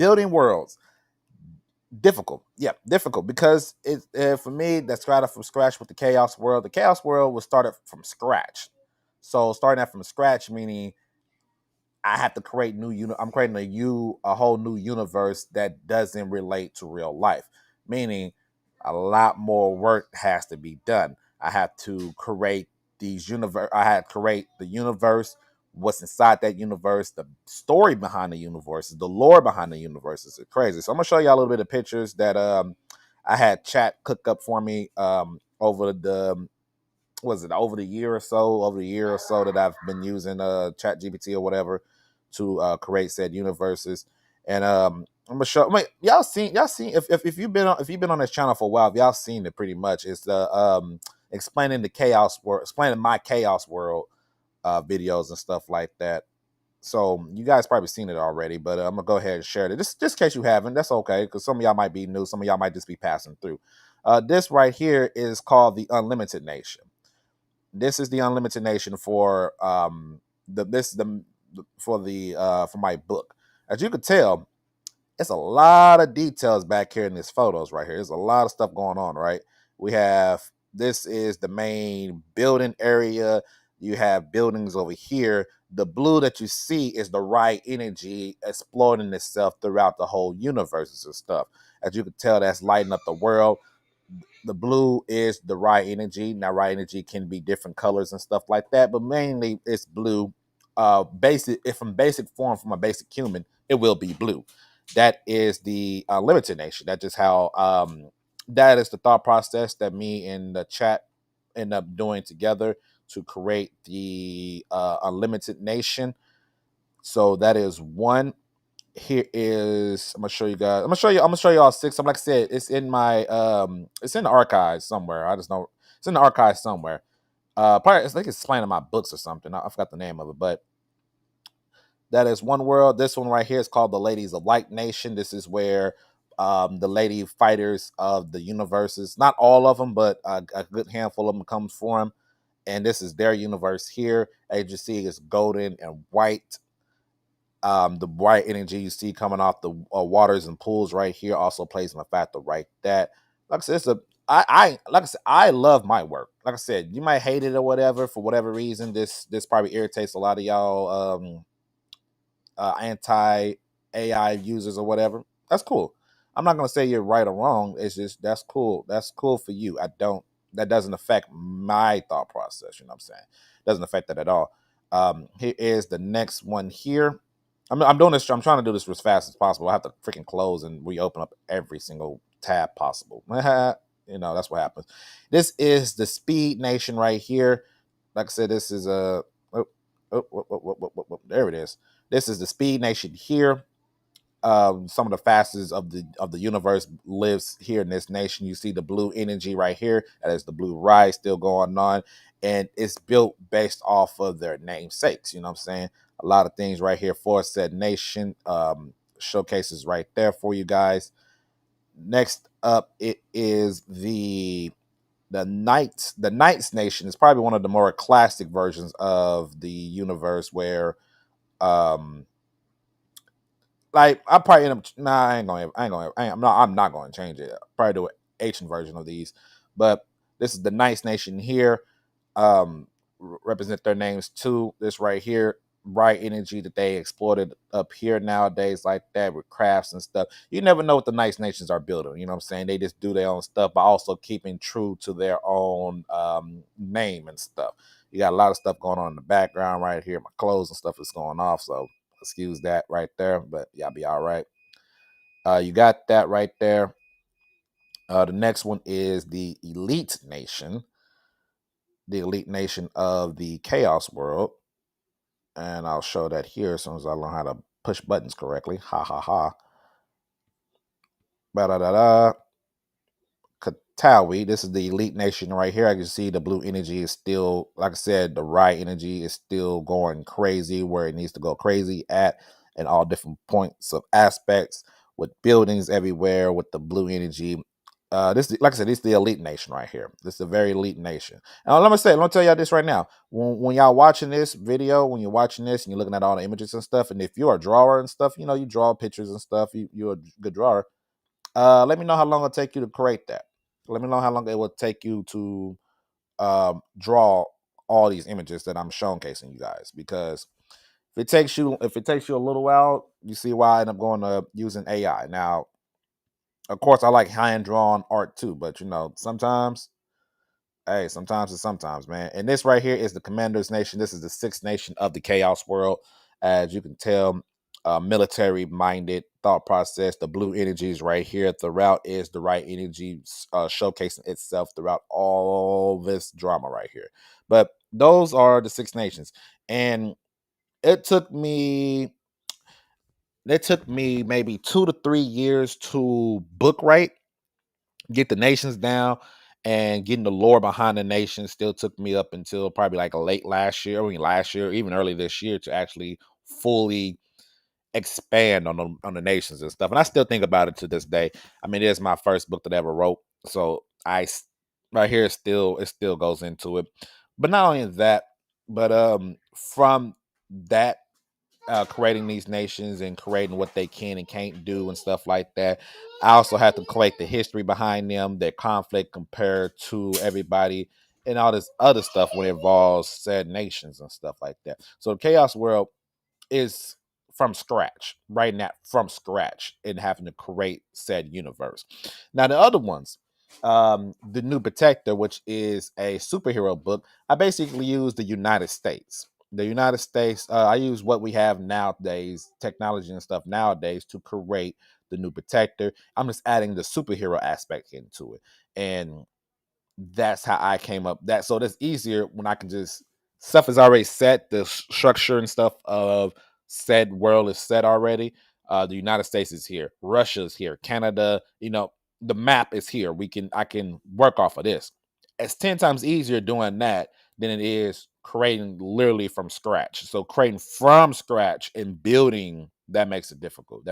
Building worlds. Difficult, yeah, difficult because it for me that started from scratch with the chaos world. The chaos world was started from scratch, so starting that from scratch meaning I have to create I'm creating a whole new universe that doesn't relate to real life, meaning a lot more work has to be done. I have to create these universe. I had to create the universe, what's inside that universe, the story behind the universe, the lore behind the universe is crazy. So I'm gonna show y'all a little bit of pictures that I had chat cook up for me over the was it over the year or so that I've been using chat GPT or whatever to create said universes. And I'm gonna show y'all seen if you've been on this channel for a while, y'all seen it pretty much. It's the explaining the chaos world, explaining my chaos world videos and stuff like that. So you guys probably seen it already, but I'm gonna go ahead and share it. Just in case you haven't, that's okay, because some of y'all might be new, some of y'all might just be passing through. This right here is called the Unlimited Nation. This is the Unlimited Nation for for my book. As you can tell, it's a lot of details back here in these photos right here. There's a lot of stuff going on, right? We have this is the main building area. You have buildings over here. The blue that you see is the right energy exploring itself throughout the whole universes and stuff. As you can tell, that's lighting up the world. The blue is the right energy. Now, right energy can be different colors and stuff like that, but mainly it's blue. Basic, if from basic form from a basic human, it will be blue. That is the limited nation. That's just how that is the thought process that me and the chat end up doing together to create the unlimited nation. So that is one. Here is I'm gonna show you guys. I'm gonna show you all six. I'm like I said, it's in my it's in the archives somewhere. I just know it's in the archives somewhere. Probably it's like it's playing in my books or something. I forgot the name of it, but that is one world. This one right here is called the Ladies of Light Nation. This is where the lady fighters of the universes, not all of them, but a good handful of them comes from. And this is their universe here. As you see, it's golden and white. The bright energy you see coming off the waters and pools right here also plays in a factor right that. Like I said, it's a like I said, I love my work. Like I said, you might hate it or whatever for whatever reason. This probably irritates a lot of y'all anti AI users or whatever. That's cool. I'm not gonna say you're right or wrong. It's just that's cool. That's cool for you. I don't. That doesn't affect my thought process. You know what I'm saying? Doesn't affect that at all. Here is the next one here. I'm doing this. I'm trying to do this as fast as possible. I have to freaking close and reopen up every single tab possible. You know that's what happens. This is the Speed Nation right here. Like I said, this is a. There it is. This is the Speed Nation here. Some of the fastest of the universe lives here in this nation. You see the blue energy right here. That is the blue ride still going on, and it's built based off of their namesakes. You know what I'm saying? A lot of things right here for said nation. Showcases right there for you guys. Next up, it is the Knights. The Knights Nation is probably one of the more classic versions of the universe where like I probably end up. Nah, I'm not going to change it. I'll probably do an ancient version of these, but this is the Nice Nation here. Represent their names too. This right here, bright energy that they exploited up here nowadays, like that with crafts and stuff. You never know what the Nice Nations are building. You know what I'm saying? They just do their own stuff, but also keeping true to their own name and stuff. You got a lot of stuff going on in the background right here. My clothes and stuff is going off, so excuse that right there, but y'all be all right. You got that right there. The next one is the Elite Nation, the Elite Nation of the Chaos World, and I'll show that here as soon as I learn how to push buttons correctly. Ha ha ha. Ba da da da. Katawi, this is the Elite Nation right here. I can see the blue energy is still, like I said, the right energy is still going crazy where it needs to go crazy at, and all different points of aspects with buildings everywhere with the blue energy This, like I said, this is the elite nation right here. This is a very elite nation. And let me tell y'all this right now. When y'all watching this video, when you're watching this and you're looking at all the images and stuff, and if you're a drawer and stuff, you draw pictures and stuff. You're a good drawer. Let me know how long it'll take you to create that. Let me know how long it will take you to draw all these images that I'm showcasing you guys. Because if it takes you a little while, you see why I end up going to using AI. Now, of course, I like hand drawn art too, but sometimes, hey, sometimes it's sometimes, man. And this right here is the Commander's Nation. This is the sixth nation of the Chaos World. As you can tell, military minded thought process. The blue energy is right here. Throughout is the right energy showcasing itself throughout all this drama right here. But those are the six nations. And it took me maybe 2 to 3 years to book right, get the nations down, and getting the lore behind the nation still took me up until probably like late last year, even early this year, to actually fully expand on the nations and stuff. And I still think about it to this day. I mean, it is my first book that I ever wrote, so right here it still goes into it. But not only that, but from that, creating these nations and creating what they can and can't do and stuff like that. I also have to collect the history behind them, their conflict compared to everybody, and all this other stuff when it involves said nations and stuff like that. So the Chaos World is from scratch, right now, from scratch, and having to create said universe. Now the other ones, the New Protector, which is a superhero book, I basically use the United States. The United States, I use what we have nowadays, technology and stuff nowadays, to create the New Protector. I'm just adding the superhero aspect into it, and that's how I came up. So that's easier when I can just, stuff is already set. The structure and stuff of said world is set already. The United States is here, Russia's here, Canada. The map is here. I can work off of this. It's 10 times easier doing that than it is creating literally from scratch. So creating from scratch and building, that makes it difficult.